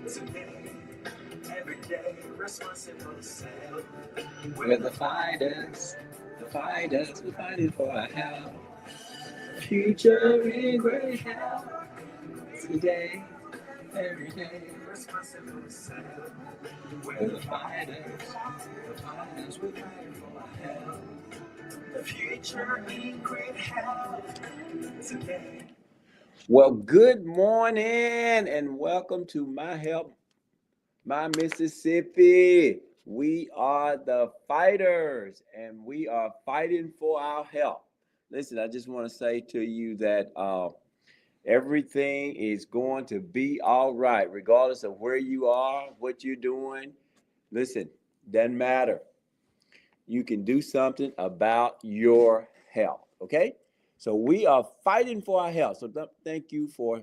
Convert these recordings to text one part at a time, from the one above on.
Today, every day, responsible self. We're the fighters, we're fighting for our health. Future in great health. Today, every day, Responsible self. we're the fighters, we're fighting for our health. The future in great health. Today. Well, good morning and welcome to My Help, My Mississippi. We are the fighters and we are fighting for our health. Listen, I just want to say to you that everything is going to be all right, regardless of where you are, what you're doing. Listen, doesn't matter. You can do something about your health, okay? So we are fighting for our health. So thank you for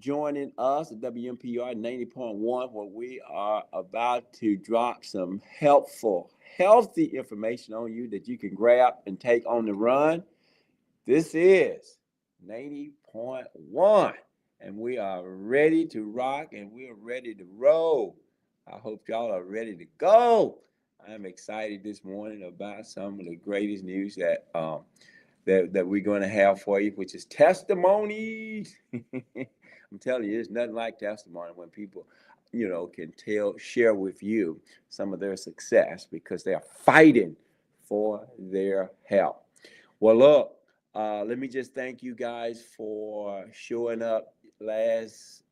joining us at WMPR 90.1, where we are about to drop some helpful, healthy information on you that you can grab and take on the run. This is 90.1, and we are ready to rock and we are ready to roll. I hope y'all are ready to go. I'm excited this morning about some of the greatest news that we're going to have for you, which is testimonies. I'm telling you, there's nothing like testimony when people, can share with you some of their success because they are fighting for their health. Well, look, let me just thank you guys for showing up last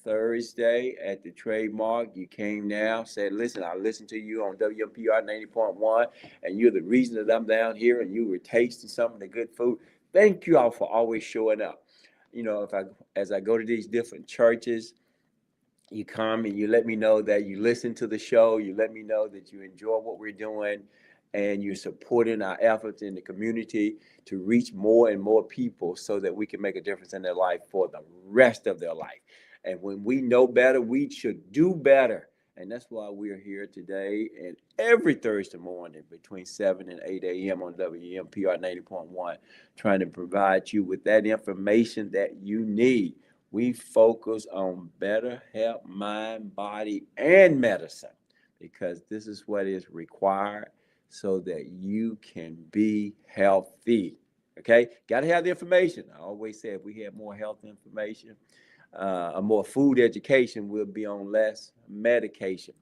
Thursday at the trademark. You came down, said, listen, I listened to you on WMPR 90.1, and you're the reason that I'm down here, and you were tasting some of the good food. Thank you all for always showing up. As I go to these different churches, you come and you let me know that you listen to the show. You let me know that you enjoy what we're doing and you're supporting our efforts in the community to reach more and more people so that we can make a difference in their life for the rest of their life. And when we know better, we should do better. And that's why we're here today and every Thursday morning between 7 and 8 a.m. on WMPR 90.1, trying to provide you with that information that you need. We focus on better health, mind, body, and medicine because this is what is required so that you can be healthy. Okay, got to have the information. I always say if we had more health information, a more food education, we'll be on less medication.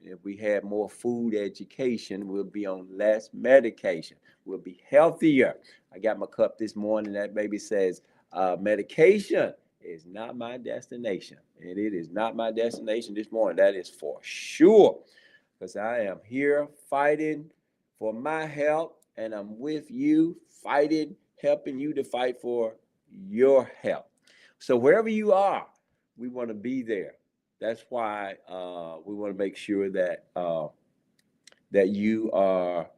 If we had more food education, we'll be on less medication. We'll be healthier. I got my cup this morning. That baby says, medication is not my destination. And it is not my destination this morning. That is for sure. Because I am here fighting for my health, and I'm with you fighting, helping you to fight for your health. So wherever you are, we want to be there. That's why we want to make sure that you are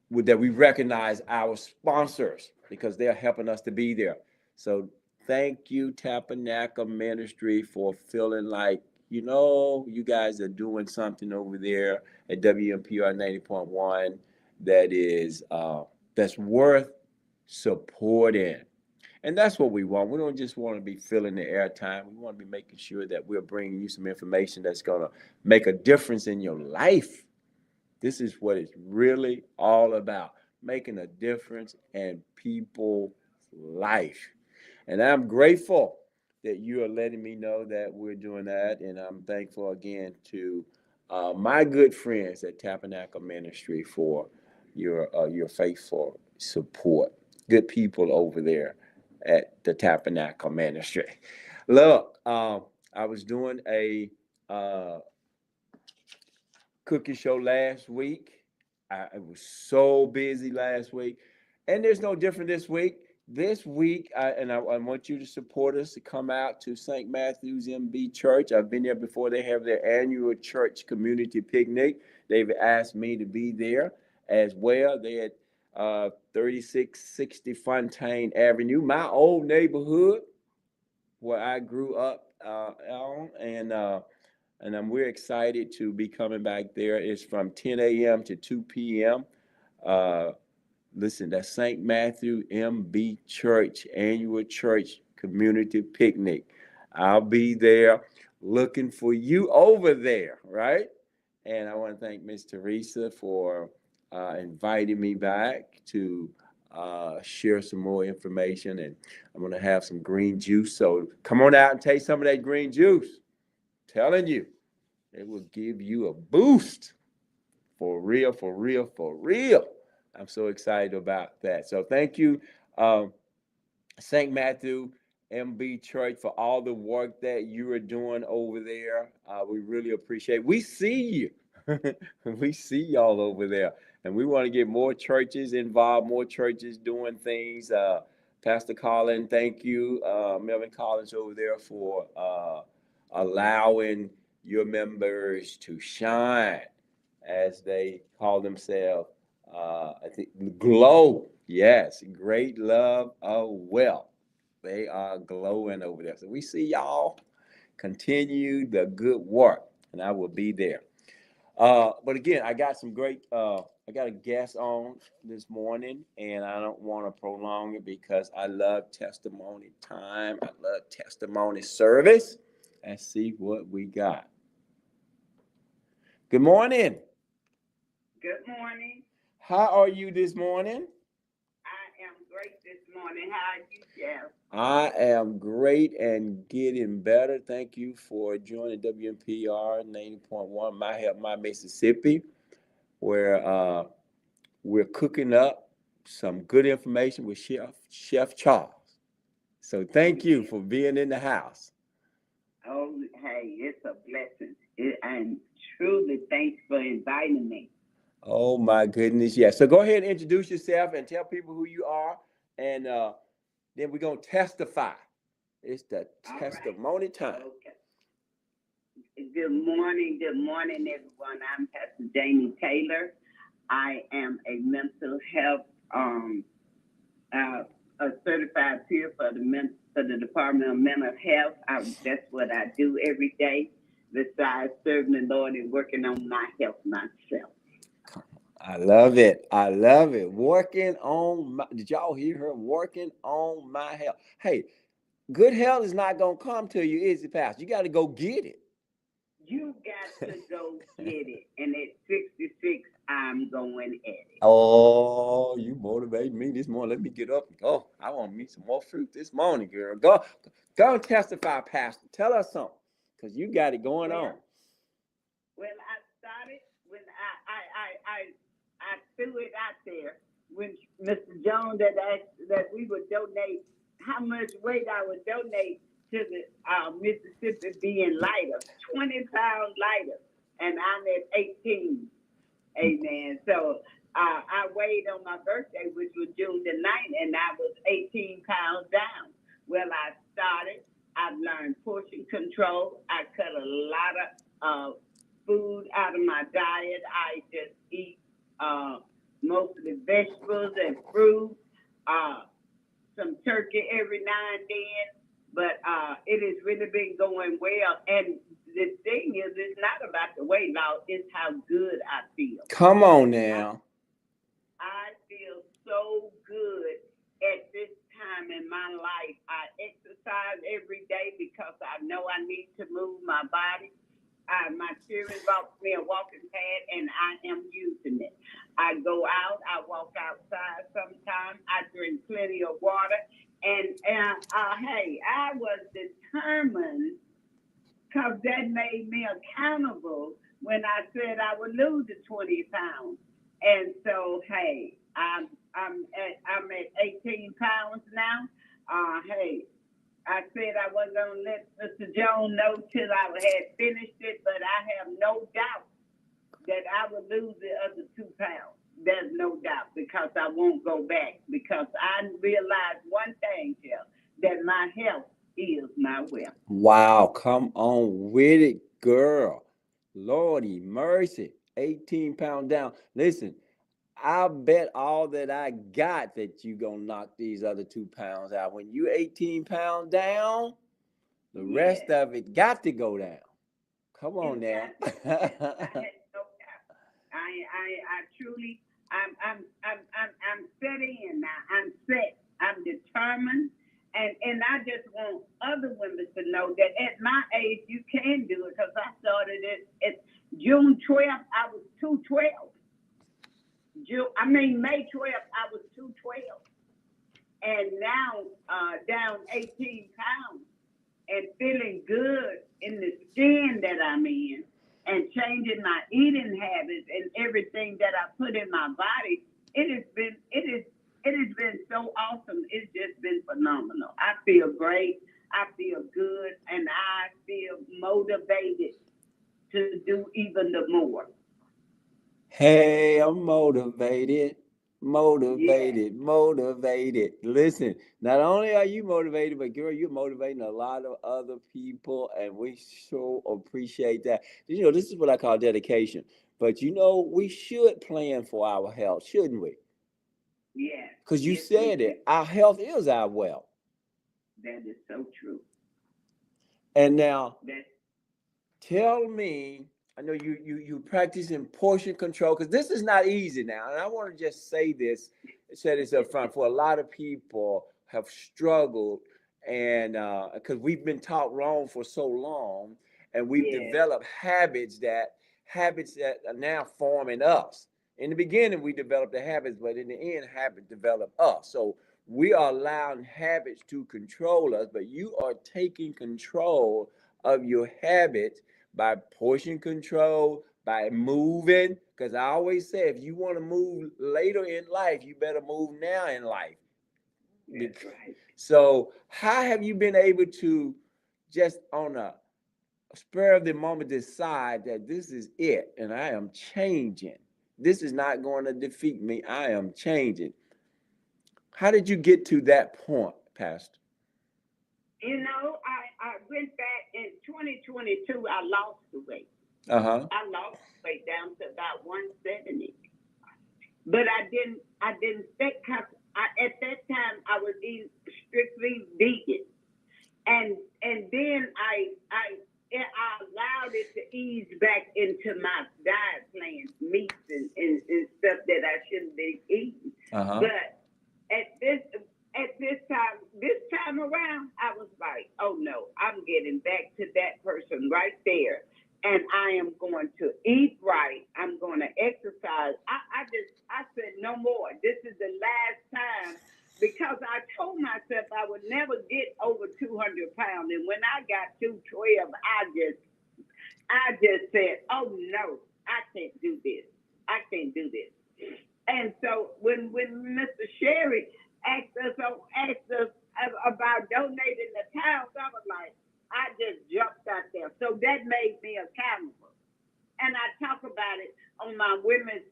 that we recognize our sponsors because they're helping us to be there. So thank you, Tabernacle Ministry, for feeling like, you guys are doing something over there at WMPR 90.1 that is that's worth supporting. And that's what we want. We don't just want to be filling the airtime. We want to be making sure that we're bringing you some information that's going to make a difference in your life. This is what it's really all about, making a difference in people's life. And I'm grateful that you are letting me know that we're doing that. And I'm thankful again to my good friends at Tabernacle Ministry for your faithful support. Good people over there at the Tabernacle Ministry. Look, I was doing a cooking show last week. I was so busy last week, and there's no different this week. This week, I want you to support us to come out to St. Matthew's MB Church. I've been there before. They have their annual church community picnic. They've asked me to be there as well. They at 3660 Fontaine Avenue, my old neighborhood where I grew up on, and we're excited to be coming back there. It's from 10 a.m. to 2 p.m. Uh, Listen, that's St. Matthew MB Church annual church community picnic. I'll be there. looking for you over there, right? And I want to thank Miss Teresa for inviting me back to share some more information. And I'm going to have some green juice. So come on out and take some of that green juice. Telling you, it will give you a boost. For real, for real, for real. I'm so excited about that. So thank you, St. Matthew MB Church, for all the work that you are doing over there. We really appreciate it. We see you. We see y'all over there. And we want to get more churches involved, more churches doing things. Pastor Colin, thank you. Melvin Collins over there for allowing your members to shine, as they call themselves. I think Glow. Yes, great love of wealth. They are glowing over there. So we see y'all continue the good work, and I will be there. But again, I got some great. I got a guest on this morning, and I don't want to prolong it because I love testimony time. I love testimony service. Let's see what we got. Good morning. Good morning. How are you this morning? I am great this morning. How are you, Jeff? I am great and getting better. Thank you for joining WMPR 90.1, My Help, My Mississippi, where we're cooking up some good information with Chef Charles. So thank you for being in the house. Oh, hey, it's a blessing. And truly, thanks for inviting me. Oh, my goodness, yes. So go ahead and introduce yourself and tell people who you are, and then we're going to testify. It's the testimony time. Okay. Good morning, everyone. I'm Pastor Jamie Taylor. I am a mental health, a certified peer for the Department of Mental Health. That's what I do every day, besides serving the Lord and working on my health myself. I love it. I love it. Working on my, did y'all hear her? Working on my health. Hey, good health is not going to come to you, is it, Pastor? You got to go get it. You got to go get it. And at 66, I'm going at it. Oh, you motivated me this morning. Let me get up and go. I want me some more fruit this morning, girl. Go and testify, Pastor. Tell us something, because you got it going on. When I started, when I threw it out there, when Mr. Jones had asked that we would donate, how much weight I would donate to the Mississippi being lighter, 20 pounds lighter, and I'm at 18. Amen. So I weighed on my birthday, which was June the 9th, and I was 18 pounds down. Well, I started. I've learned portion control. I cut a lot of food out of my diet. I just eat mostly vegetables and fruit, some turkey every now and then. But it has really been going well. And the thing is, it's not about the weight loss, it's how good I feel. Come on now. I feel so good at this time in my life. I exercise every day because I know I need to move my body. My children bought me a walking pad, and I am using it. I go out, I walk outside sometimes, I drink plenty of water, and hey, I was determined, because that made me accountable when I said I would lose the 20 pounds. And so, hey, I'm at 18 pounds now. Hey, I said I wasn't going to let Mr. Jones know till I had finished it, but I have no doubt that I would lose the other 2 pounds. There's no doubt, because I won't go back, because I realized one thing, Jeff, that my health is my wealth. Wow, come on with it, girl. Lordy mercy, 18 pounds down. Listen, I bet all that I got that you gonna knock these other 2 pounds out. When you 18 pounds down, the rest of it got to go down. Come on now. I truly, I'm set in now. I'm set. I'm determined, And I just want other women to know that at my age you can do it, because I started it at June 12th. I was 212. May 12th, I was 212, and now down 18 pounds and feeling good in the skin that I'm in, and changing my eating habits and everything that I put in my body. It has been so awesome. It's just been phenomenal. I feel great. I feel good, and I feel motivated to do even the more. Hey, I'm motivated, Yeah. motivated. Listen, not only are you motivated, but girl, you're motivating a lot of other people, and we so appreciate that. You know, this is what I call dedication. But you know, we should plan for our health, shouldn't we? Yes. Because you Yes, we said do. it, our health is our wealth. That is so true. And now, That tell me, I know you practicing portion control, because this is not easy now, and I want to just say this up front. For a lot of people have struggled, and because we've been taught wrong for so long, and we've yes, developed habits that are now forming us. In the beginning, we developed the habits, but in the end, habits develop us. So we are allowing habits to control us, but you are taking control of your habits by portion control, by moving. Because I always say, if you want to move later in life, you better move now in life. that's right. So, how have you been able to just on a spur of the moment decide that this is it and I am changing? This is not going to defeat me. I am changing. How did you get to that point, Pastor? I went back in 2022. I lost the weight. Uh huh. I lost the weight down to about 170. But I didn't think, because at that time I was eating strictly vegan, and then I allowed it to ease back into my diet plans, meats and stuff that I shouldn't be eating. Uh huh. But at this time around, I was like, oh no, I'm getting back to that person right there. And I am going to eat right. I'm going to exercise. I said no more. This is the last time, because I told myself I would never get over 200 pounds. And when I got 212, I just said, oh no, I can't do this. I can't do this. And so when Mr. Sherry asked us about donating the pounds, I was like, I just jumped out there. So that made me accountable. And I talk about it on my women's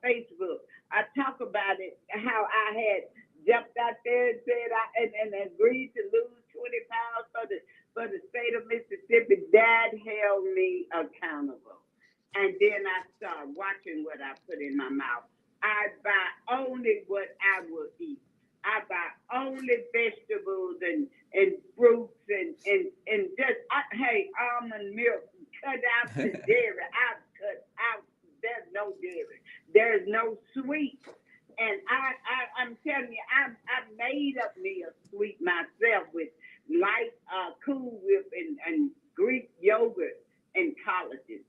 Facebook. I talk about it, how I had jumped out there and said and agreed to lose 20 pounds for the state of Mississippi. That held me accountable. And then I started watching what I put in my mouth. I buy only what I will eat. I buy only vegetables and fruits and just, hey, almond milk, cut out the dairy. I've cut out, there's no dairy. There's no sweet. And I'm telling you, I made up me a sweet myself with light Cool Whip and Greek yogurt and collagen.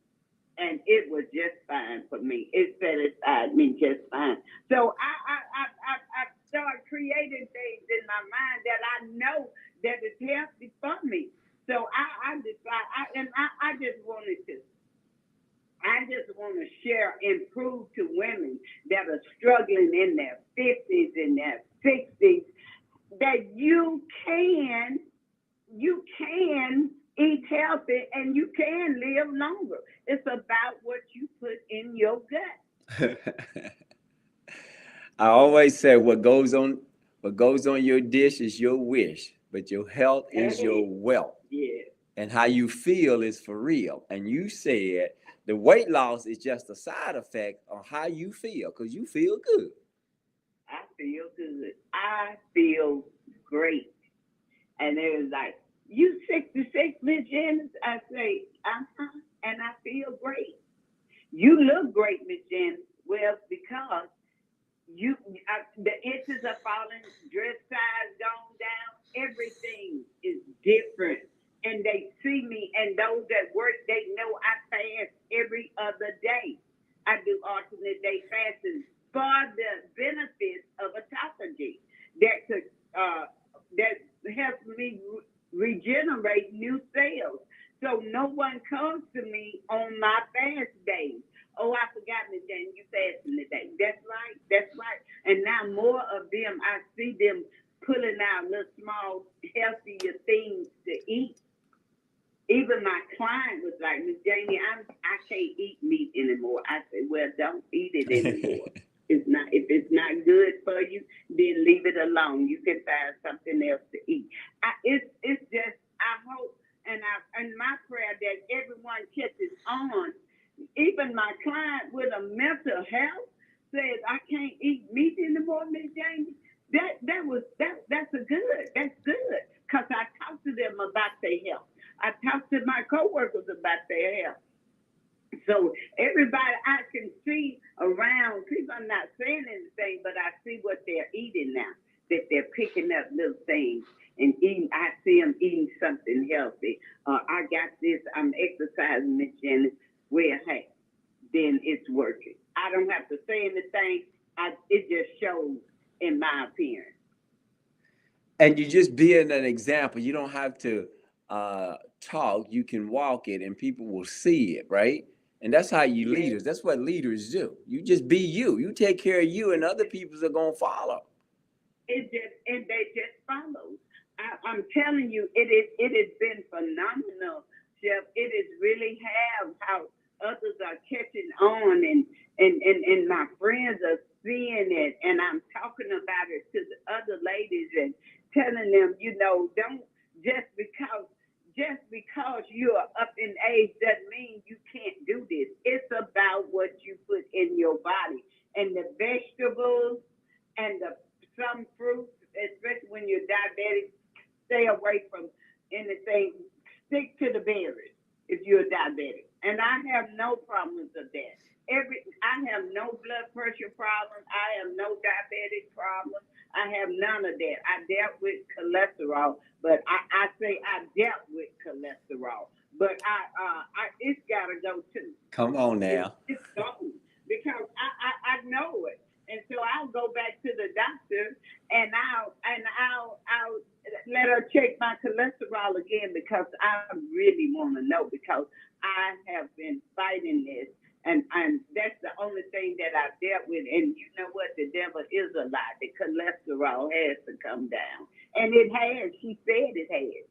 And it was just fine for me. It satisfied me just fine. So I started creating things in my mind that I know that is healthy for me. So I decided, I just wanted to. I just want to share and prove to women that are struggling in their 50s and their 60s that you can eat healthy and you can live longer. It's about what you put in your gut. I always say what goes on your dish is your wish, but your health is your wealth. Yeah. And how you feel is for real. And you said the weight loss is just a side effect on how you feel, because you feel good. I feel good. I feel great. And it was like, you 66, Miss Janice? I say, uh-huh. And I feel great. You look great, Miss Janice. Well, because the inches are falling, dress size gone down, and those that work, they know I fast every other day. I do alternate day fasting for the benefits of autophagy that could that helps me regenerate new cells. So no one comes to me on my fast days. Oh, I forgot, Miss Jane, you fasting today. That's right. That's right. And now more of them, I see them pulling out little small, healthier things to eat. Even my client was like, Miss Janie, I can't eat meat anymore. I said, well, don't eat it anymore. If it's not good for you, then leave it alone. You can find something else to eat. It's just I hope and my prayer that everyone catches on. Even my client with a mental health says I can't eat meat anymore, Miss Janie. That's good because I talked to them about their health. I talked to my coworkers about their health. So everybody I can see around, people are not saying anything, but I see what they're eating now, that they're picking up little things and eating. I see them eating something healthy. I got this, I'm exercising, Miss Jenny. Well, hey, then it's working. I don't have to say anything. It just shows in my appearance. And you just being an example. You don't have to talk. You can walk it and people will see it, right? And that's how you leaders. That's what leaders do. You just be you. You take care of you, and other people are gonna follow. They just follow. I'm telling you, it has been phenomenal, Chef. It is really how others are catching on, and my friends are seeing it, and I'm talking about it to the other ladies and telling them, don't just because you're up in age doesn't mean you can't do this. It's about what you put in your body. And the vegetables and some fruits, especially when you're diabetic, stay away from anything. Stick to the berries if you're diabetic. And I have no problems with that. I have no blood pressure problems. I have no diabetic problems. I have none of that. I dealt with cholesterol, but I say I dealt with cholesterol, but it's got to go too. Come on now. It's going because I know it, and so I'll go back to the doctor and I'll let her check my cholesterol again because I really want to know because I have been fighting this. And that's the only thing that I've dealt with. And you know what? The devil is a lie. The cholesterol has to come down. And it has. She said it has.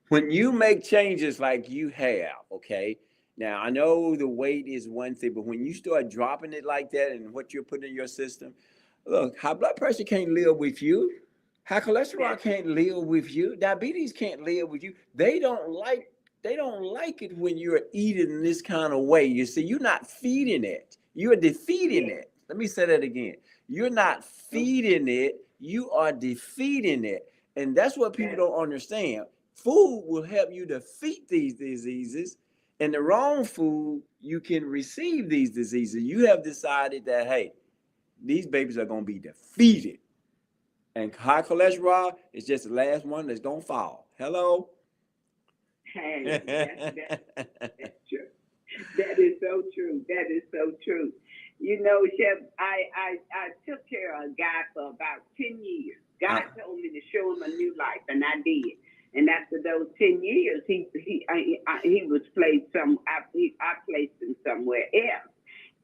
When you make changes like you have, okay, now I know the weight is one thing, but when you start dropping it like that and what you're putting in your system, look, high blood pressure can't live with you. High cholesterol can't live with you. Diabetes can't live with you. They don't like it when you're eating this kind of way. You see, you're not feeding it. You're defeating it. Let me say that again. You're not feeding it. You are defeating it. And that's what people don't understand. Food will help you defeat these diseases. And the wrong food, you can receive these diseases. You have decided that, hey, these babies are going to be defeated. And high cholesterol is just the last one that's going to fall. Hello? Hey, that's true. That is so true. That is so true. Chef, I took care of a guy for about 10 years. God told me to show him a new life, and I did. And after those 10 years, he was placed I placed him somewhere else.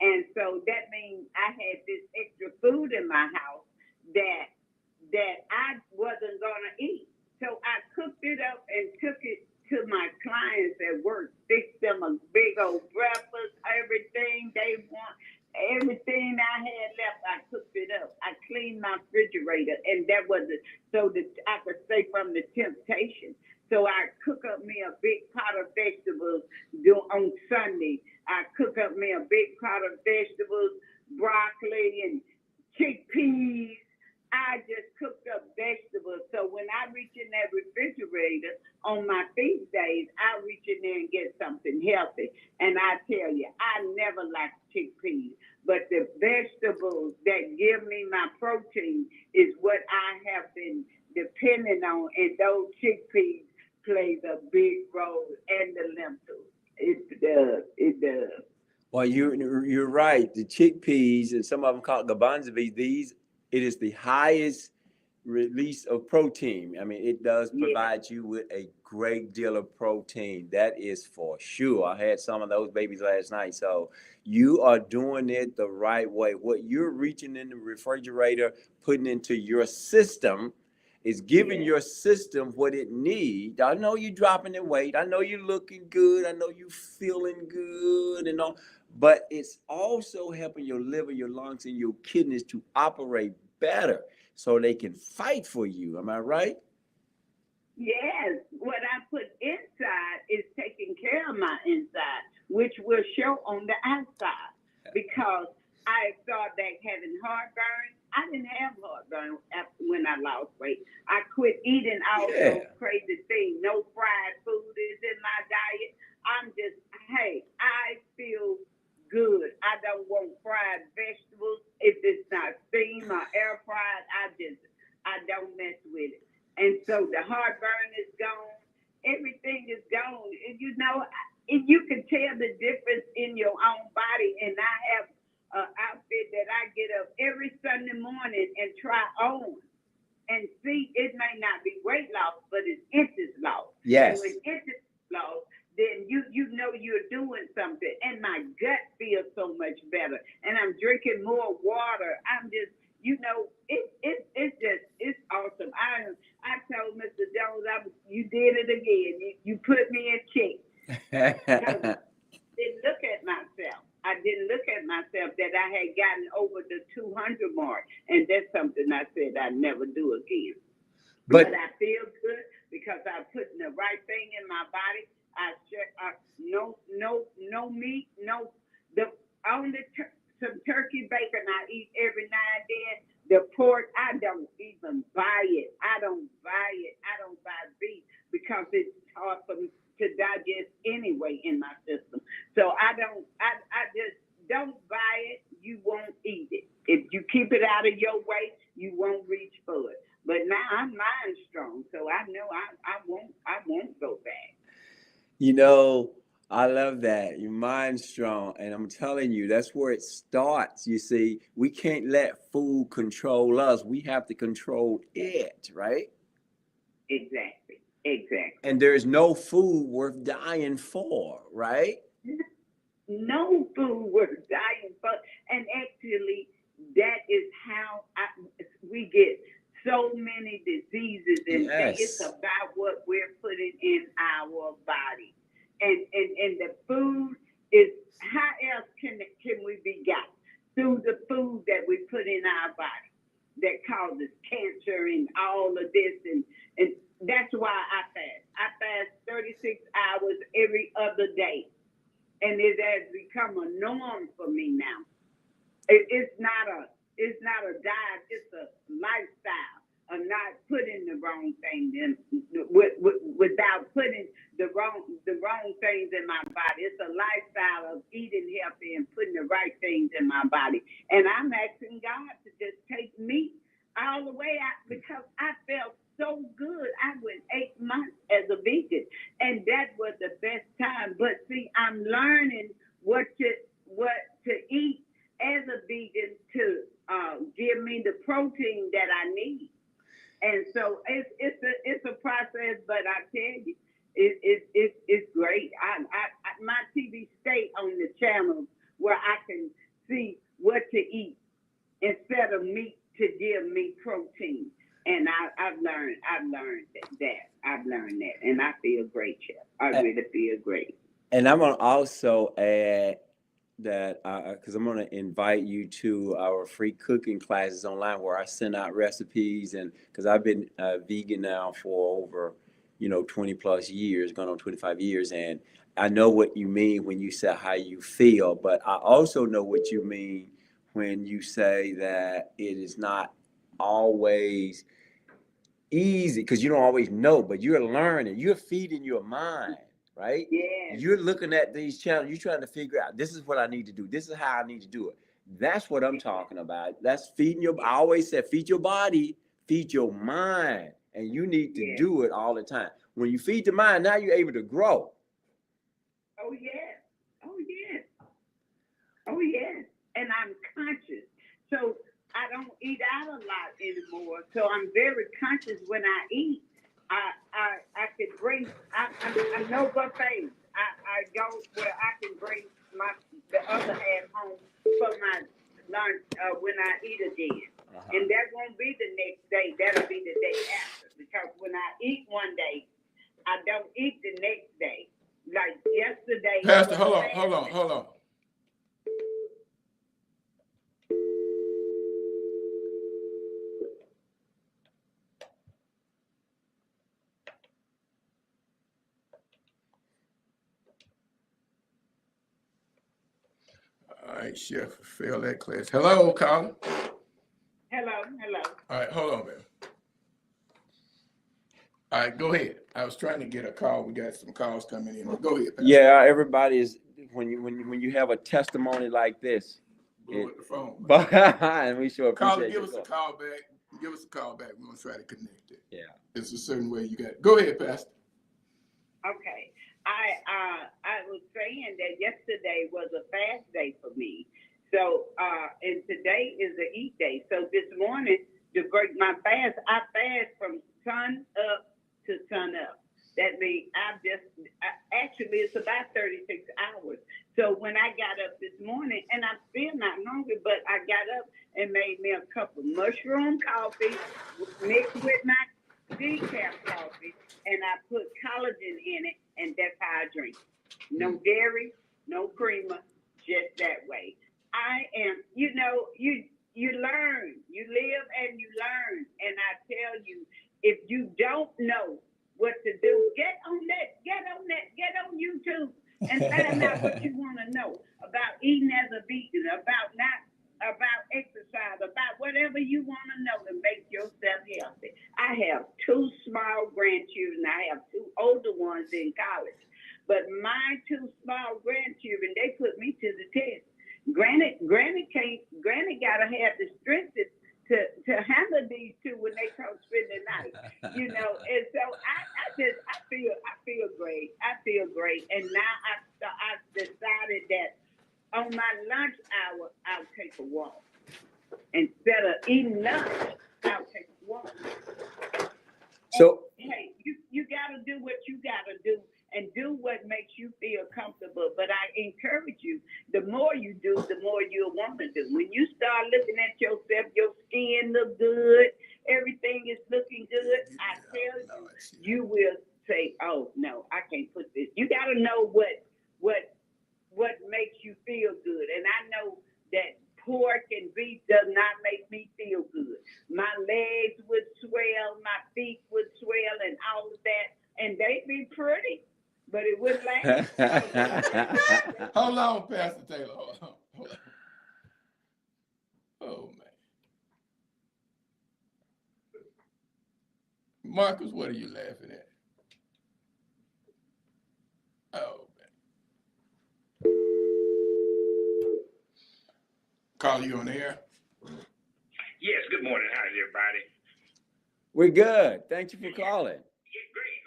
And so that means I had this extra food in my house that I wasn't gonna eat. So I cooked it up and took it to my clients at work, fixed them a big old breakfast, everything they want, everything I had left, I cooked it up. I cleaned my refrigerator, and that was it, so that I could stay from the temptation. So I cook up me a big pot of vegetables on Sunday. I cook up me a big pot of vegetables, broccoli and chickpeas. I just cooked up vegetables. So when I reach in that refrigerator on my feast days, I reach in there and get something healthy. And I tell you, I never liked chickpeas, but the vegetables that give me my protein is what I have been depending on. And those chickpeas plays a big role, and the lentils. It does. It does. Well, you're right. The chickpeas and some of them called garbanzo beans. It is the highest release of protein. I mean, it does Yeah. provide you with a great deal of protein. That is for sure. I had some of those babies last night. So you are doing it the right way. What you're reaching in the refrigerator, putting into your system, is giving Yeah. your system what it needs. I know you're dropping in weight. I know you're looking good. I know you're feeling good and all, but it's also helping your liver, your lungs, and your kidneys to operate better so they can fight for you. Am I right? Yes, what I put inside is taking care of my inside, which will show on the outside. Because I thought that having heartburn, I didn't have heartburn when I lost weight. I quit eating all Yeah. those crazy things. No fried food is in my diet. I'm just, hey, I feel good. I don't want fried vegetables. If it's not steamed or air fried, I don't mess with it. And so the heartburn is gone. Everything is gone. And you know, you can tell the difference in your own body. And I have an outfit that I get up every Sunday morning and try on. And see, it may not be weight loss, but it's inches loss. Yes. And when inches loss, then you know you're doing something. And my gut feels so much better. And I'm drinking more water. I'm just, you know, it's awesome. I told Mr. Jones, you did it again. You put me in check. I didn't look at myself. I didn't look at myself that I had gotten over the 200 mark, and that's something I said I'd never do again. But I feel good because I'm putting the right thing in my body. No meat, some turkey bacon I eat every now and then. The pork, I don't even buy it. I don't buy beef because it's hard for me to digest anyway in my system. So I just don't buy it. You won't eat it. If you keep it out of your way, you won't reach for it. But now I'm mind strong, so I know I won't go back. You know, I love that. Your mind's strong. And I'm telling you, that's where it starts. You see, we can't let food control us. We have to control it, right? Exactly. And there's no food worth dying for, right? No food worth dying for. And actually, that is how we get so many diseases. And Yes. it's about what we're putting in our body. And the food is, how else can we be got? Through the food that we put in our body that causes cancer and all of this. And that's why I fast. I fast 36 hours every other day. And it has become a norm for me now. It's not a diet, it's a lifestyle of not putting the wrong things in, without putting the wrong things in my body. It's a lifestyle of eating healthy and putting the right things in my body. And I'm asking God to just take me all the way out because I felt so good. I went 8 months as a vegan, and that was the best time. But see, I'm learning what to eat as a vegan to give me the protein that I need. And so it's a process, but I tell you, it's great. My TV stay on the channels where I can see what to eat instead of meat to give me protein. And I've learned that, and I feel great, Chef. I really feel great. And I'm gonna also add that because I'm gonna invite you to our free cooking classes online where I send out recipes, and because I've been vegan now for over 20 plus years, going on 25 years, and I know what you mean when you say how you feel, but I also know what you mean when you say that it is not always easy because you don't always know, but you're learning, you're feeding your mind, right? Yes. You're looking at these channels, you're trying to figure out, this is what I need to do, this is how I need to do it. That's what I'm talking about. That's feeding your, I always said, feed your body, feed your mind, and you need to do it all the time. when you feed the mind, now you're able to grow. Oh yes. Oh yes. Oh yes. And I'm conscious. So I don't eat out a lot anymore. So I'm very conscious when I eat. I can bring. I'm no buffet. I go where I can bring the other half home for my lunch when I eat again. And that won't be the next day. That'll be the day after. Because when I eat one day, I don't eat the next day. Like yesterday. Pastor, hold on. All right, Chef, fail that class. Hello, Colin. Hello. All right, hold on, man. All right, go ahead. I was trying to get a call. We got some calls coming in. Go ahead, Pastor. Yeah, everybody is when you have a testimony like this. Blow up the phone. But and we sure appreciate Colin, give your us a call. call back. Give us a call back. We're gonna try to connect it. Yeah. It's a certain way you got it. Go ahead, Pastor. Okay. I was saying that yesterday was a fast day for me. So and today is the eat day. So this morning to break my fast, I fast from sun up to sun up. That means actually it's about 36 hours. So when I got up this morning, and I'm still not hungry, but I got up and made me a cup of mushroom coffee mixed with my decaf coffee, and I put collagen in it, and that's how I drink. No dairy, no creamer, just that way. I am, you learn, you live and you learn. And I tell you, if you don't know what to do, get on YouTube and find out what you want to know about eating as a vegan, about exercise, about whatever you want to know to make yourself healthy. I have 2 small grandchildren. I have 2 older ones in college. But my 2 small grandchildren, they put me to the test. Granny gotta have the strength to handle these 2 when they come spend the night, And so I feel great. I feel great. And now I decided that on my lunch hour, I'll take a walk. Instead of eating lunch, I'll take a walk. So Hey, you gotta do what you gotta do and do what makes you feel comfortable. But I encourage you, the more you do, the more you'll want to do. When you start looking at yourself, your skin look good, everything is looking good, I tell you, you will say, oh, no, I can't put this. You got to know what makes you feel good. And I know that pork and beef does not make me feel good. My legs would swell, my feet would swell, and all of that. And they'd be pretty, but it wouldn't last. Hold on, Pastor Taylor. Hold on. Oh, man. Marcus, what are you laughing at? Oh, man. Carl, you on the air? Yes, good morning. How's everybody? we're good. Thank you for calling. Yeah, great.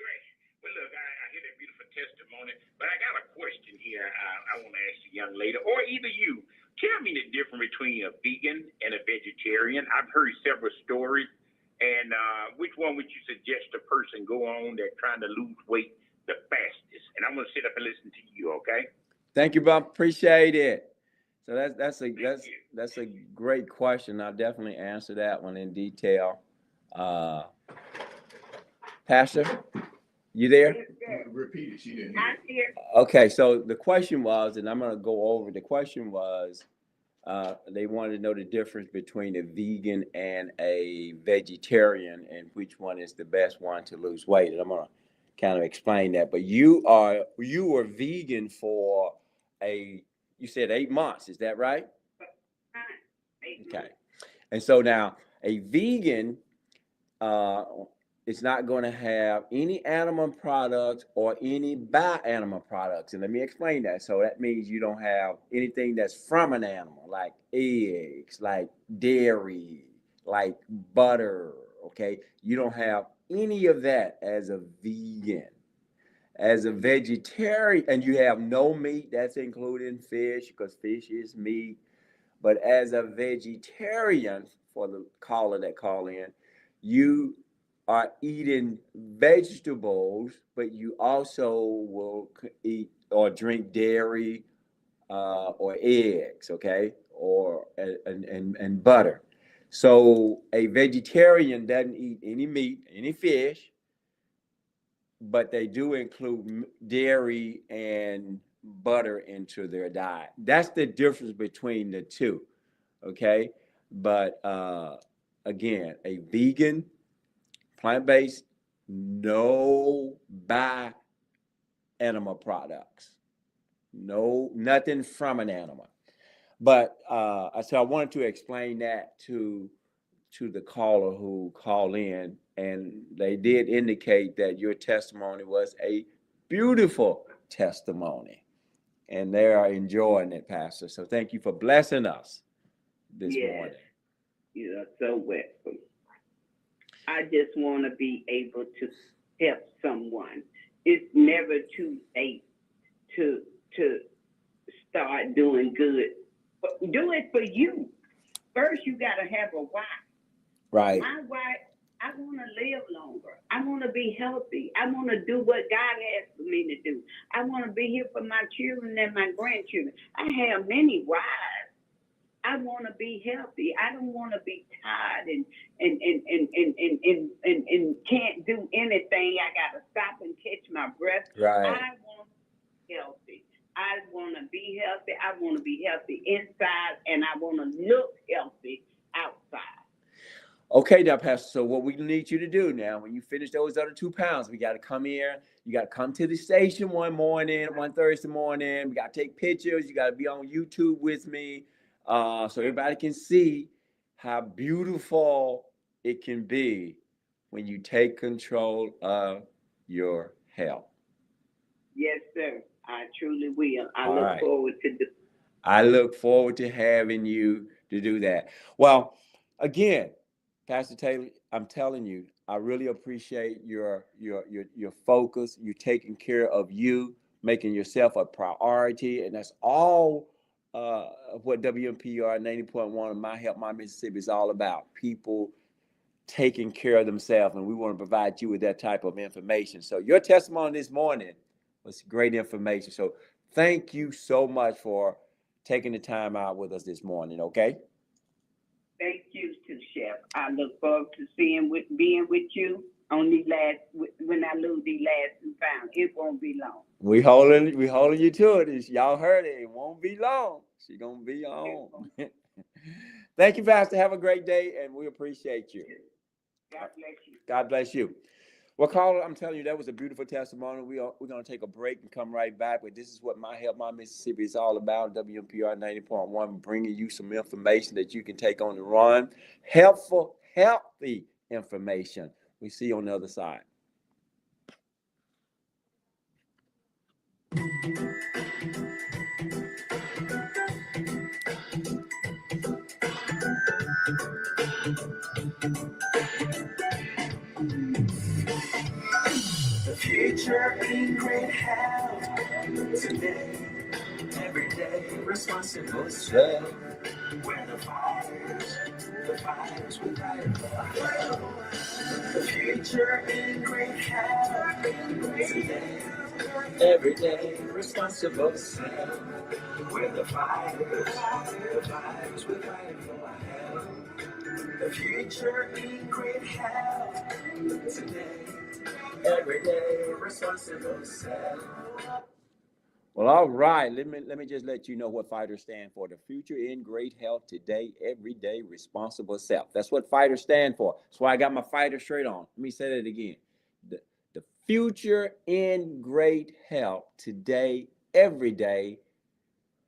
Well, look, I hear that beautiful testimony, but I got a question here I want to ask the young lady, or either you. Tell me the difference between a vegan and a vegetarian. I've heard several stories, and which one would you suggest a person go on that's trying to lose weight the fastest? And I'm going to sit up and listen to you, okay? Thank you, Bob. Appreciate it. So that's a great question. I'll definitely answer that one in detail. Pastor, you there? Repeat it. She didn't hear. I'm here. Okay, so the question was, and I'm going to go over, the question was, they wanted to know the difference between a vegan and a vegetarian and which one is the best one to lose weight. And I'm going to kind of explain that. But you were vegan for you said 8 months. Is that right? Okay. And so now a vegan is not going to have any animal products or any bi-animal products. And let me explain that. So that means you don't have anything that's from an animal, like eggs, like dairy, like butter, okay? You don't have any of that as a vegan. As a vegetarian, and you have no meat, that's including fish, because fish is meat. But as a vegetarian, for the caller that call in, you are eating vegetables, but you also will eat or drink dairy or eggs, okay, or and butter. So a vegetarian doesn't eat any meat, any fish, but they do include dairy and butter into their diet. That's the difference between the two, okay? But again, a vegan, plant-based, no buy animal products, no nothing from an animal. But so I wanted to explain that to the caller who called in, and they did indicate that your testimony was a beautiful testimony, and they are enjoying it, Pastor. So thank you for blessing us this morning. You are so welcome. I just want to be able to help someone. It's never too late to start doing good. But do it for you. First, you got to have a why. Right. My why, I want to live longer. I want to be healthy. I want to do what God has for me to do. I want to be here for my children and my grandchildren. I have many whys. I want to be healthy. I don't want to be tired and can't do anything. I got to stop and catch my breath. Right. I want to be healthy. I want to be healthy. I want to be healthy inside, and I want to look healthy outside. Okay, now, Pastor. So what we need you to do now, when you finish those other 2 pounds, we got to come here. You got to come to the station one Thursday morning. We got to take pictures. You got to be on YouTube with me, so everybody can see how beautiful it can be when you take control of your health. Yes, sir. I truly will. I All look right. forward to do. I look forward to having you to do that. Well, again, Pastor Taylor, I'm telling you, I really appreciate your focus. You taking care of you, making yourself a priority, and that's all what WMPR 90.1 and My Help My Mississippi is all about. People taking care of themselves, and we want to provide you with that type of information. So your testimony this morning was great information. So thank you so much for taking the time out with us this morning, okay? Thank you too, Chef. I look forward to being with you on when I lose the last and found. It won't be long. We holding you to it. Y'all heard it. It won't be long. She's gonna be on. Thank you, Pastor. Have a great day, and we appreciate you. God bless you. God bless you. Well, caller, I'm telling you, that was a beautiful testimony. We're going to take a break and come right back. But this is what My Help My Mississippi is all about. WMPR 90.1, bringing you some information that you can take on the run. Helpful, healthy information. We see you on the other side. The future in great health today, every day, responsible self. Where the fires we fight for. The future in great health today, every day, responsible self. Where the fires we fight for health. The future in great health today. Every day, responsible self. Well, all right. Let me just let you know what fighters stand for. The future in great health today, every day, responsible self. That's what fighters stand for. That's why I got my fighter shirt on. Let me say that again. The future in great health today, every day.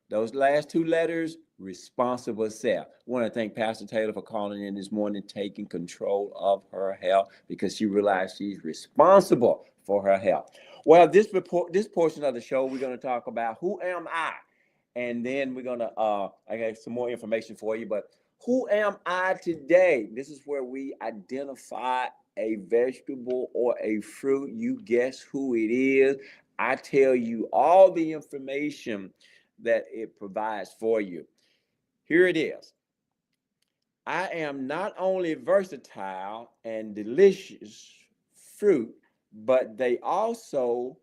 Those last 2 letters, responsible self. I want to thank Pastor Taylor for calling in this morning, taking control of her health because she realized she's responsible for her health. Well, this portion of the show, we're going to talk about who am I? And then we're going to, I got some more information for you, but who am I today? This is where we identify a vegetable or a fruit, you guess who it is. I tell you all the information that it provides for you. Here it is. I am not only versatile and delicious fruit, but I also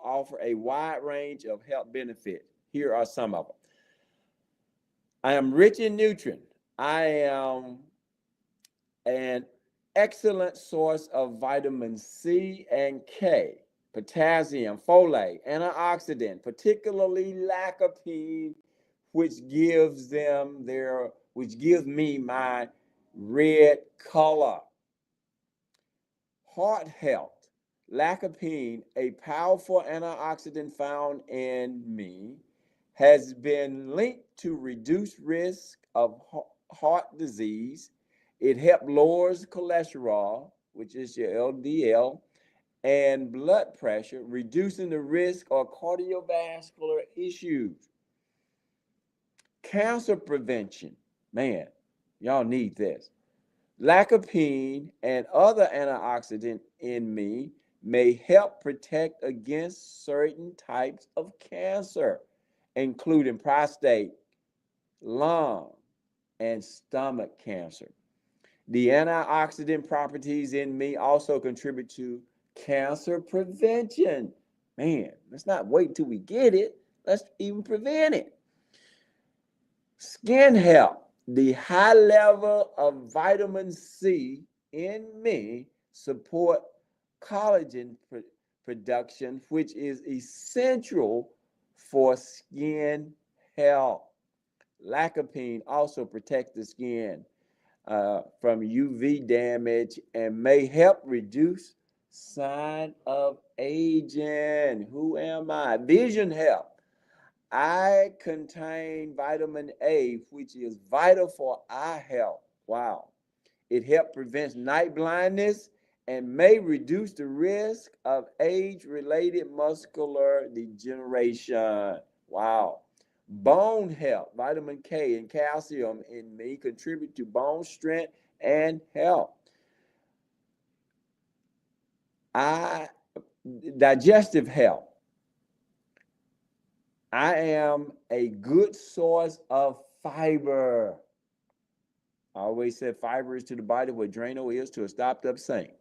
offer a wide range of health benefits. Here are some of them. I am rich in nutrients. I am an excellent source of vitamin C and K, potassium, folate, antioxidant, particularly lycopene, which gives me my red color. Heart health. Lycopene, a powerful antioxidant found in me, has been linked to reduced risk of heart disease. It helps lowers cholesterol, which is your LDL, and blood pressure, reducing the risk of cardiovascular issues. Cancer prevention. Man, y'all need this. Lycopene and other antioxidants in me may help protect against certain types of cancer, including prostate, lung, and stomach cancer. The antioxidant properties in me also contribute to cancer prevention. Man, let's not wait until we get it. Let's even prevent it. Skin health. The high level of vitamin C in me support collagen production, which is essential for skin health. Lycopene also protects the skin from UV damage and may help reduce sign of aging. Who am I? Vision health. I contain vitamin A, which is vital for eye health. Wow. It helps prevent night blindness and may reduce the risk of age-related muscular degeneration. Wow. Bone health. Vitamin K and calcium in me contribute to bone strength and health. Digestive health. I am a good source of fiber. I always said fiber is to the body what Drano is to a stopped up saint.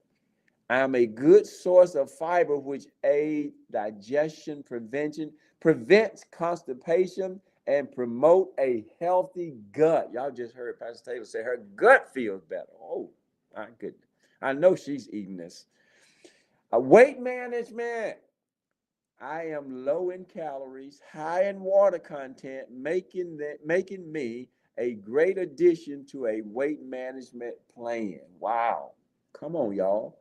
I am a good source of fiber which aids digestion prevention, prevents constipation, and promote a healthy gut. Y'all just heard Pastor Taylor say her gut feels better. Oh, my goodness. I know she's eating this. Weight management. I am low in calories, high in water content, making me a great addition to a weight management plan. Wow. Come on, y'all.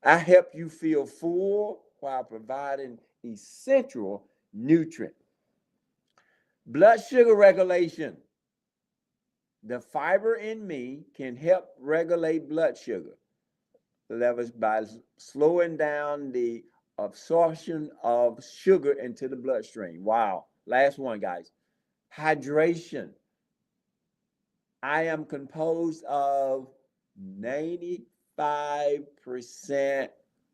I help you feel full while providing essential nutrients. Blood sugar regulation. The fiber in me can help regulate blood sugar levels by slowing down the absorption of sugar into the bloodstream. Wow. Last one, guys. Hydration. I am composed of 95%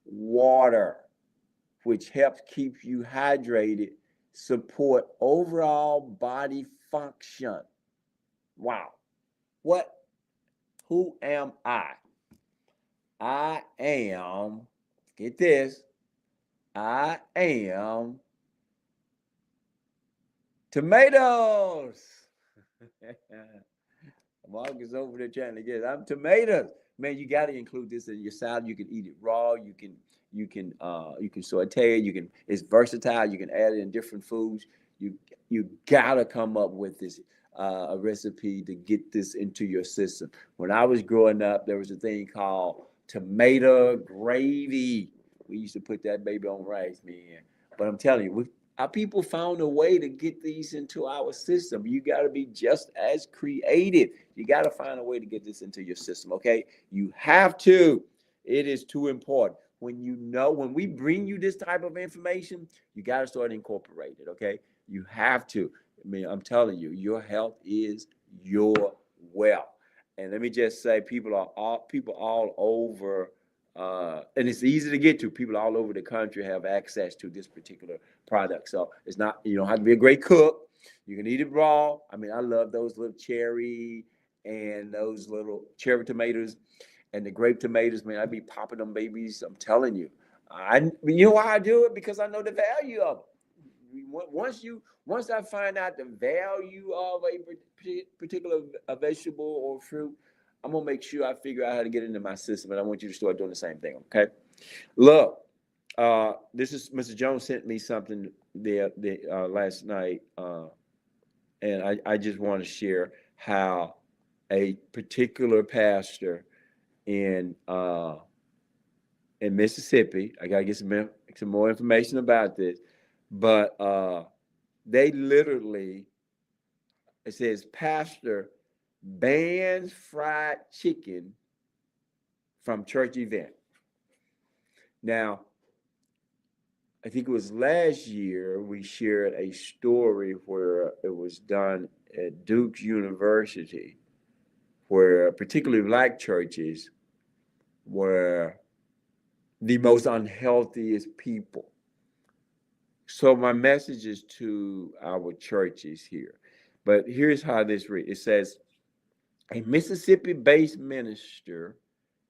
water, which helps keep you hydrated, support overall body function. Wow. Who am I? I am, get this, I am tomatoes. Mark is over there trying to get it. I'm tomatoes. Man, you got to include this in your salad. You can eat it raw. You can saute it. It's versatile. You can add it in different foods. You gotta come up with this a recipe to get this into your system. When I was growing up, there was a thing called tomato gravy. We used to put that baby on rice, man. But I'm telling you, our people found a way to get these into our system. You got to be just as creative. You got to find a way to get this into your system, okay? You have to. It is too important. When we bring you this type of information, you got to start incorporating it, okay? You have to. I mean, I'm telling you, your health is your wealth. And let me just say, people all over, and it's easy to get to. People all over the country have access to this particular product. So it's not, you don't have to be a great cook. You can eat it raw. I mean, I love those little cherry and those little cherry tomatoes and the grape tomatoes. Man, I be popping them babies. I'm telling you. You know why I do it? Because I know the value of it. Once I find out the value of a particular vegetable or fruit, I'm gonna make sure I figure out how to get it into my system, and I want you to start doing the same thing. Okay? Look, this is Mr. Jones sent me something the last night, and I just want to share how a particular pastor in Mississippi. I gotta get some more information about this, but they literally, it says pastor bans fried chicken from church event. Now, I think it was last year we shared a story where it was done at Duke University, where particularly black churches were the most unhealthiest people. So my message is to our churches here. But here's how this reads. It says, a Mississippi-based minister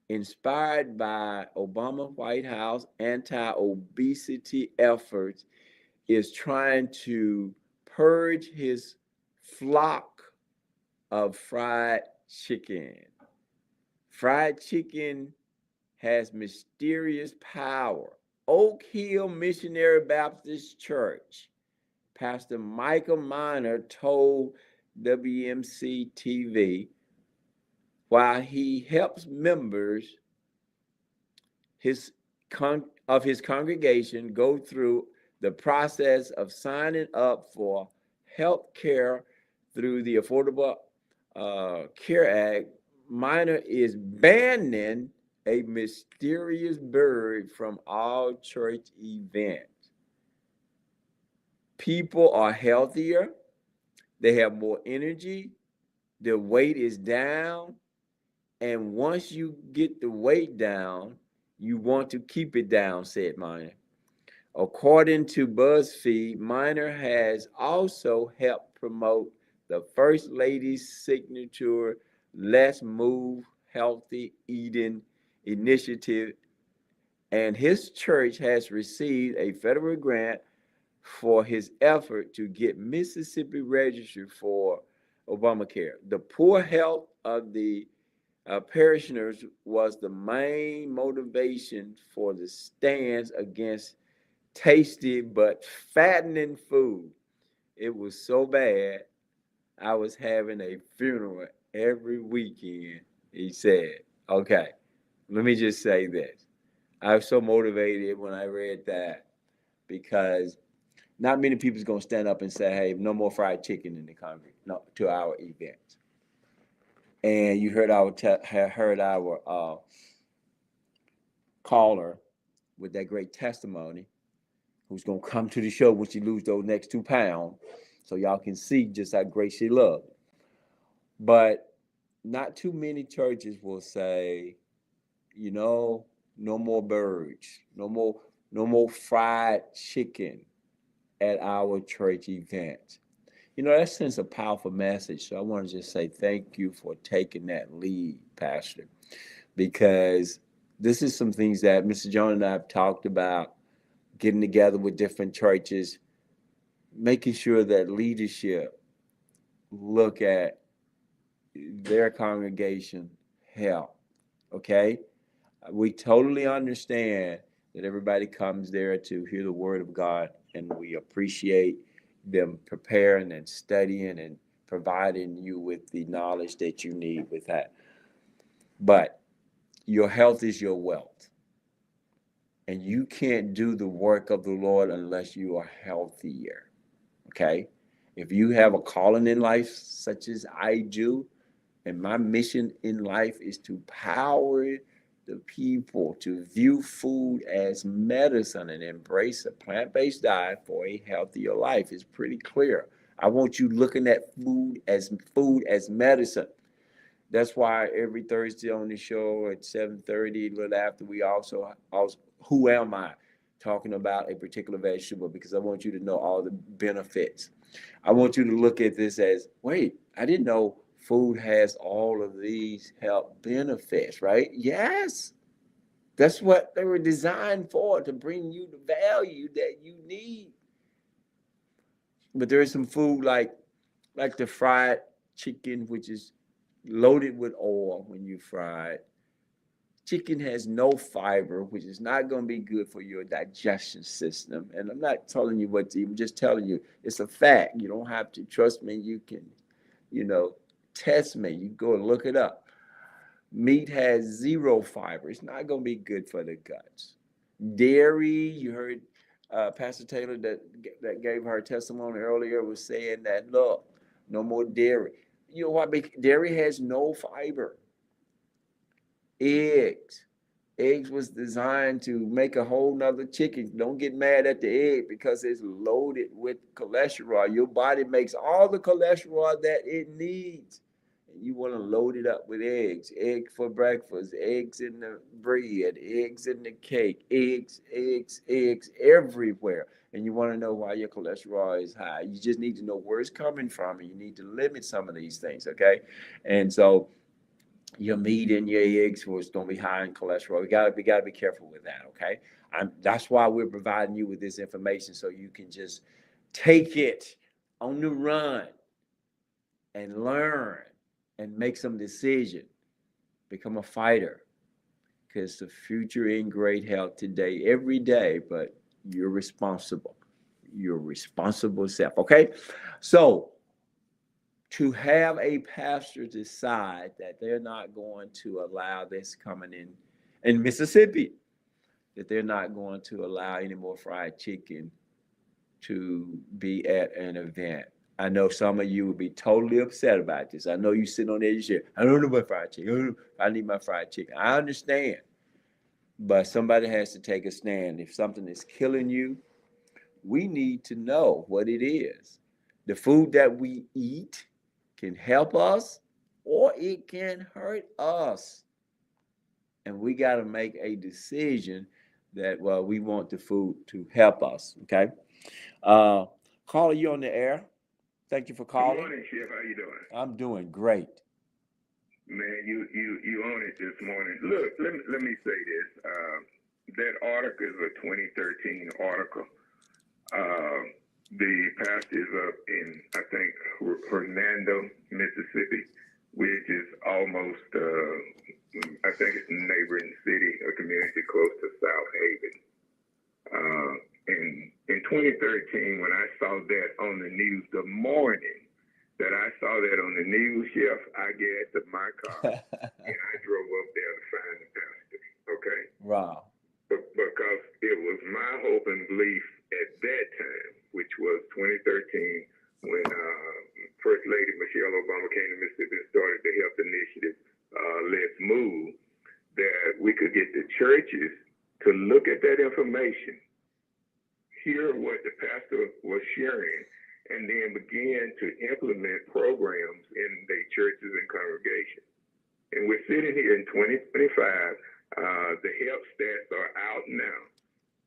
inspired by Obama White House anti-obesity efforts is trying to purge his flock of fried chicken. Fried chicken has mysterious power. Oak Hill Missionary Baptist Church, Pastor Michael Miner told WMC TV, while he helps members of his congregation go through the process of signing up for health care through the Affordable Care Act, Miner is banning a mysterious bird from all church events. People are healthier, they have more energy, their weight is down, and once you get the weight down, you want to keep it down, said Miner. According to BuzzFeed, Miner has also helped promote the First Lady's signature Let's Move Healthy Eating initiative, and his church has received a federal grant for his effort to get Mississippi registered for Obamacare. The poor health of the parishioners was the main motivation for the stands against tasty but fattening food. It was so bad, I was having a funeral every weekend, he said. Okay. Let me just say this. I was so motivated when I read that because not many people's going to stand up and say, hey, no more fried chicken in the congregation, no, to our events. And you heard our caller with that great testimony who's going to come to the show when she lose those next 2 pounds so y'all can see just how great she loved. But not too many churches will say, you know, no more birds, no more fried chicken at our church events. You know, that sends a powerful message. So I want to just say thank you for taking that lead, Pastor, because this is some things that Mr. Jones and I have talked about, getting together with different churches, making sure that leadership look at their congregation health, okay? We totally understand that everybody comes there to hear the word of God, and we appreciate them preparing and studying and providing you with the knowledge that you need with that. But your health is your wealth, and you can't do the work of the Lord unless you are healthier, okay? If you have a calling in life such as I do, and my mission in life is to power the people to view food as medicine and embrace a plant-based diet for a healthier life. It's pretty clear. I want you looking at food as medicine. That's why every Thursday on the show at 7:30, a little after, we also who am I, talking about a particular vegetable, because I want you to know all the benefits. I want you to look at this as, wait, I didn't know food has all of these health benefits, right? Yes. That's what they were designed for, to bring you the value that you need. But there is some food like the fried chicken, which is loaded with oil when you fry it. Chicken has no fiber, which is not going to be good for your digestion system. And I'm not telling you what to eat. I'm just telling you it's a fact. You don't have to trust me. You can, test me. You go and look it up. Meat has zero fiber. It's not going to be good for the guts. Dairy, you heard Pastor Taylor that gave her testimony earlier was saying that, look, no more dairy. You know what? Dairy has no fiber. Eggs was designed to make a whole nother chicken. Don't get mad at the egg because it's loaded with cholesterol. Your body makes all the cholesterol that it needs. And you want to load it up with eggs. Egg for breakfast, eggs in the bread, eggs in the cake, eggs everywhere. And you want to know why your cholesterol is high. You just need to know where it's coming from, and you need to limit some of these things, okay? And so your meat and your eggs was going to be high in cholesterol. We got to be careful with that, okay? That's why we're providing you with this information, so you can just take it on the run and learn and make some decision. Become a fighter, because the future in great health today, every day, but you're responsible. Your responsible self, okay? So to have a pastor decide that they're not going to allow this coming in Mississippi, that they're not going to allow any more fried chicken to be at an event. I know some of you would be totally upset about this. I know you sitting on there, you say, I don't know about fried chicken. I need my fried chicken. I understand. But somebody has to take a stand. If something is killing you, we need to know what it is. The food that we eat can help us, or it can hurt us. And we got to make a decision that, well, we want the food to help us, okay? Caller, you on the air. Thank you for calling. Good morning, Chef. How you doing? I'm doing great. Man, you own it this morning. Look, let me say this. That article is a 2013 article. The pastor is up in, I think, Hernando, Mississippi, which is almost, I think it's a neighboring city, a community close to South Haven. In 2013, when I saw that on the news, the morning that I saw that on the news, Chef, I get to my car and I drove up there to find the pastor, okay? Wow. Because it was my hope and belief at that time, which was 2013, when First Lady Michelle Obama came to Mississippi and started the health initiative, Let's Move, that we could get the churches to look at that information, hear what the pastor was sharing, and then begin to implement programs in their churches and congregations. And we're sitting here in 2025, the health stats are out now,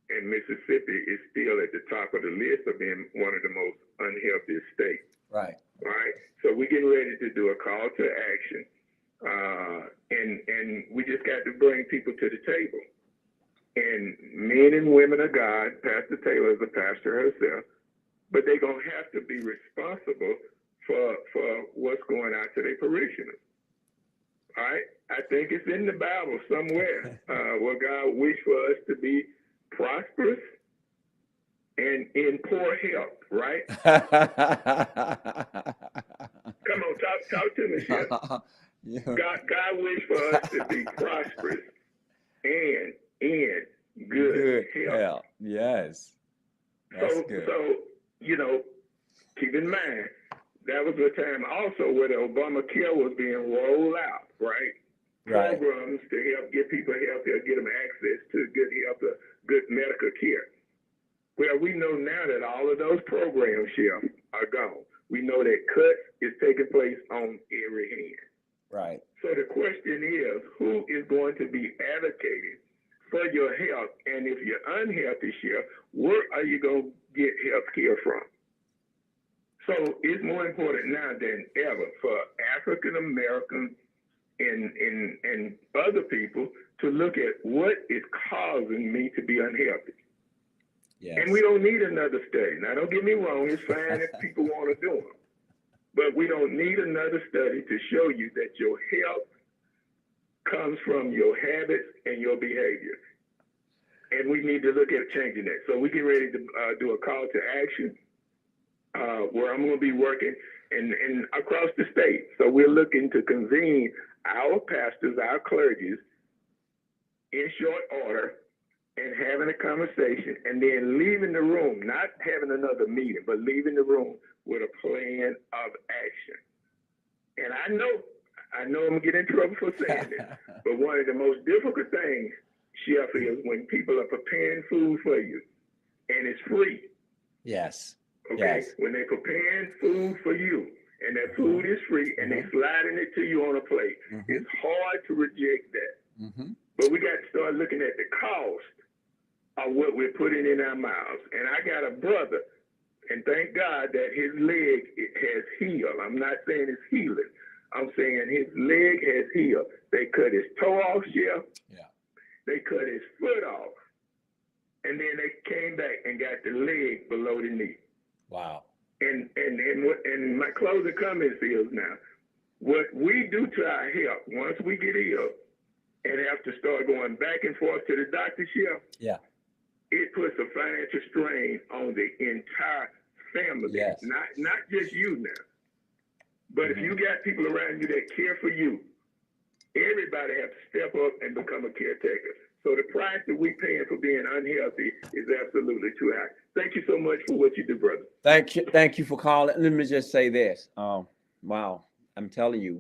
and Mississippi is still at the top of the list of being one of the most unhealthy states. Right. Right? So we're getting ready to do a call to action, and we just got to bring people to the table. And men and women of God, Pastor Taylor is a pastor herself, but they're going to have to be responsible for what's going out to their parishioners. All right? I think it's in the Bible somewhere where God wished for us to be prosperous and in poor health, right? Come on, talk to me, Chef. Yeah. God wished for us to be prosperous and in good health. Yes. That's So, good. keep in mind, that was a time also where the Obamacare was being rolled out, right? Right. Programs to help get people healthier, get them access to good health, good medical care. Well, we know now that all of those programs, Chef, are gone. We know that cuts is taking place on every hand. Right. So the question is, who is going to be advocating for your health? And if you're unhealthy, Chef, where are you going to get health care from? So it's more important now than ever for African Americans and other people to look at what is causing me to be unhealthy. Yes. And we don't need another study. Now, don't get me wrong. It's fine if people want to do them. But we don't need another study to show you that your health comes from your habits and your behavior. And we need to look at changing that. So we get ready to do a call to action where I'm going to be working in across the state. So we're looking to convene our pastors, our clergies, in short order, and having a conversation, and then leaving the room, not having another meeting, but leaving the room with a plan of action. And I know I'm gonna get in trouble for saying this, but one of the most difficult things, Chef, is when people are preparing food for you, and it's free. Yes. Okay, Yes. when they're preparing food for you, and that food is free, and they're sliding it to you on a plate, it's hard to reject that. But we got to start looking at the cost of what we're putting in our mouths. And I got a brother, and thank God that his leg has healed. I'm not saying it's healing. I'm saying his leg has healed. They cut his toe off, Chef. Yeah. They cut his foot off. And then they came back and got the leg below the knee. Wow. And my closing comments is now, what we do to our health once we get ill and have to start going back and forth to the doctor, Chef, Yeah. it puts a financial strain on the entire family. Yes. Not just you now. But if you got people around you that care for you, everybody has to step up and become a caretaker. So the price that we're paying for being unhealthy is absolutely too high. Thank you so much for what you do, brother. Thank you for calling. Let me just say this. Wow, I'm telling you,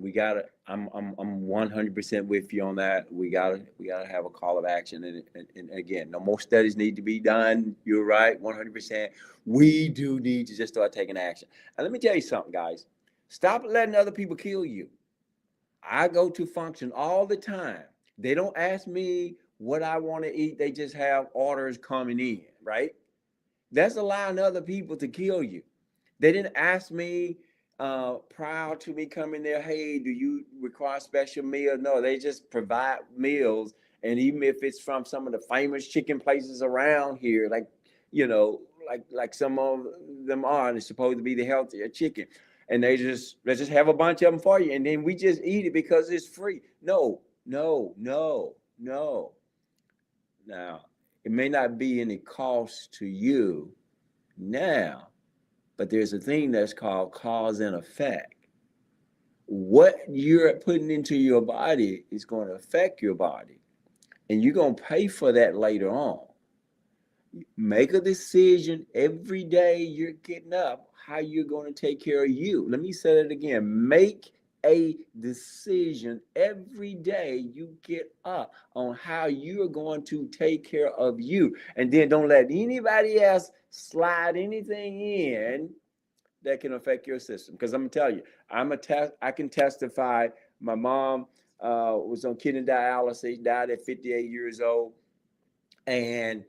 I'm 100% with you on that. We gotta have a call of action. And again, no more studies need to be done. You're right, 100%. We do need to just start taking action. And let me tell you something, guys. Stop letting other people kill you. I go to function all the time. They don't ask me what I want to eat. They just have orders coming in, right? That's allowing other people to kill you. They didn't ask me prior to me coming there, hey, do you require special meal? No, they just provide meals. And even if it's from some of the famous chicken places around here, like, like some of them are, and it's supposed to be the healthier chicken. And they just have a bunch of them for you. And then we just eat it because it's free. No. Now, it may not be any cost to you now, but there's a thing that's called cause and effect. What you're putting into your body is going to affect your body, and you're going to pay for that later on. Make a decision every day you're getting up how you're going to take care of you. Let me say it again. Make a decision every day you get up on how you're going to take care of you. And then don't let anybody else slide anything in that can affect your system. Because I'm going to tell you, I can testify. My mom was on kidney dialysis, died at 58 years old. And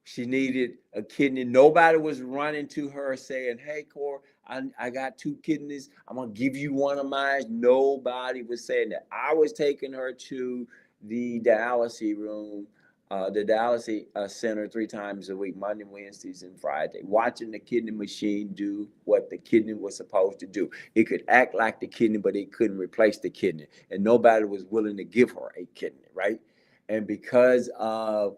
she needed a kidney. Nobody was running to her saying, hey, Cor, I got 2 kidneys. I'm going to give you one of mine. Nobody was saying that. I was taking her to the dialysis room, the dialysis center 3 times a week, Monday, Wednesdays, and Friday, watching the kidney machine do what the kidney was supposed to do. It could act like the kidney, but it couldn't replace the kidney. And nobody was willing to give her a kidney, right? And because of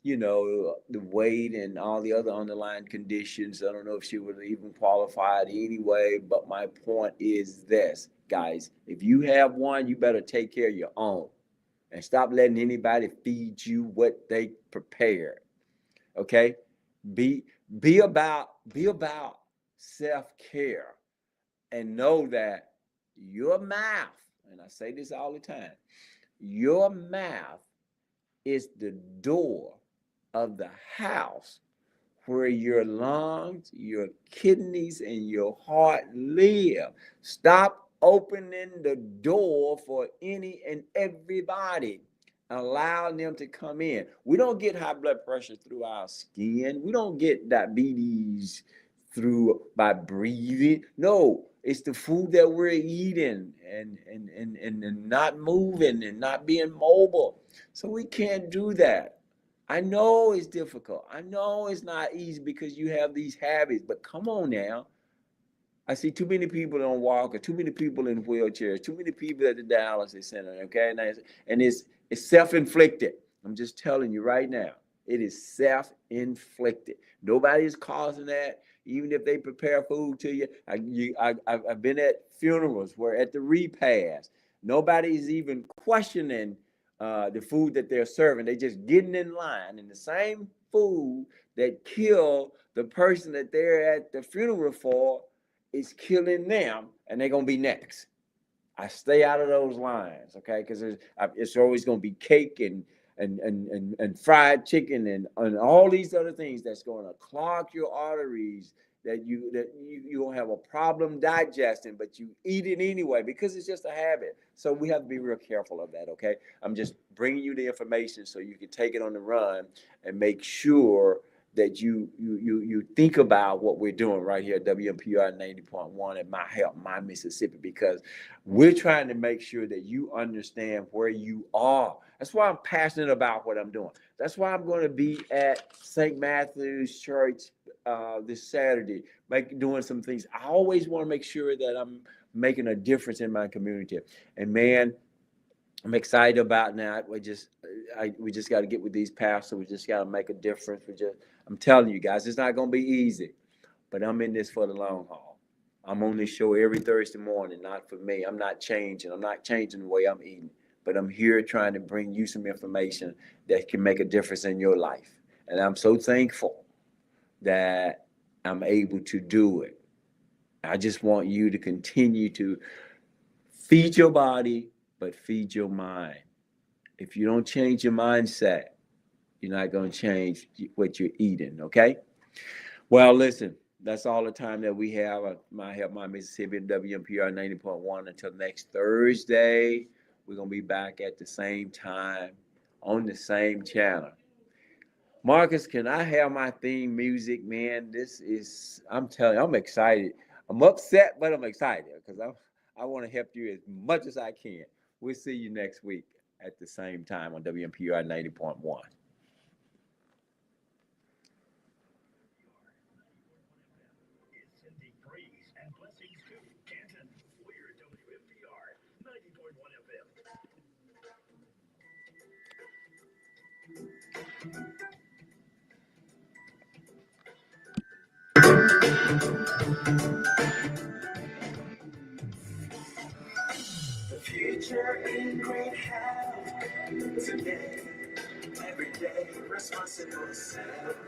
the weight and all the other underlying conditions, I don't know if she would have even qualified anyway. But my point is this, guys, if you have one, you better take care of your own and stop letting anybody feed you what they prepared. Okay? Be about self-care, and know that your mouth, and I say this all the time, your mouth is the door of the house where your lungs, your kidneys, and your heart live. Stop opening the door for any and everybody, allowing them to come in. We don't get high blood pressure through our skin. We don't get diabetes by breathing. No, it's the food that we're eating and not moving and not being mobile. So we can't do that. I know it's difficult. I know it's not easy because you have these habits, but come on now. I see too many people on walker, too many people in wheelchairs, too many people at the dialysis center, okay? And it's self-inflicted. I'm just telling you right now, it is self-inflicted. Nobody is causing that, even if they prepare food to you. I've been at funerals where at the repast, nobody is even questioning the food that they're serving. They just getting in line, and the same food that killed the person that they're at the funeral for is killing them, and they're gonna be next. I stay out of those lines, okay? Because it's always gonna be cake and fried chicken and all these other things that's gonna clog your arteries, that you gonna have a problem digesting, but you eat it anyway because it's just a habit. So we have to be real careful of that, okay? I'm just bringing you the information so you can take it on the run and make sure that you think about what we're doing right here at WMPR 90.1 at My Help, My Mississippi, because we're trying to make sure that you understand where you are. That's why I'm passionate about what I'm doing. That's why I'm going to be at St. Matthew's Church this Saturday, doing some things. I always want to make sure that I'm making a difference in my community. And man, I'm excited about that. We just got to get with these pastors. We just got to make a difference. I'm telling you guys, it's not going to be easy, but I'm in this for the long haul. I'm on this show every Thursday morning, not for me. I'm not changing. I'm not changing the way I'm eating, but I'm here trying to bring you some information that can make a difference in your life. And I'm so thankful that I'm able to do it. I just want you to continue to feed your body, but feed your mind. If you don't change your mindset, you're not going to change what you're eating, okay? Well, listen, that's all the time that we have at My Help, My Mississippi, WMPR 90.1. Until next Thursday, we're going to be back at the same time on the same channel. Marcus, can I have my theme music, man? I'm telling you, I'm excited. I'm upset, but I'm excited because I want to help you as much as I can. We'll see you next week at the same time on WMPR 90.1. The future in great health today, every day, responsible self.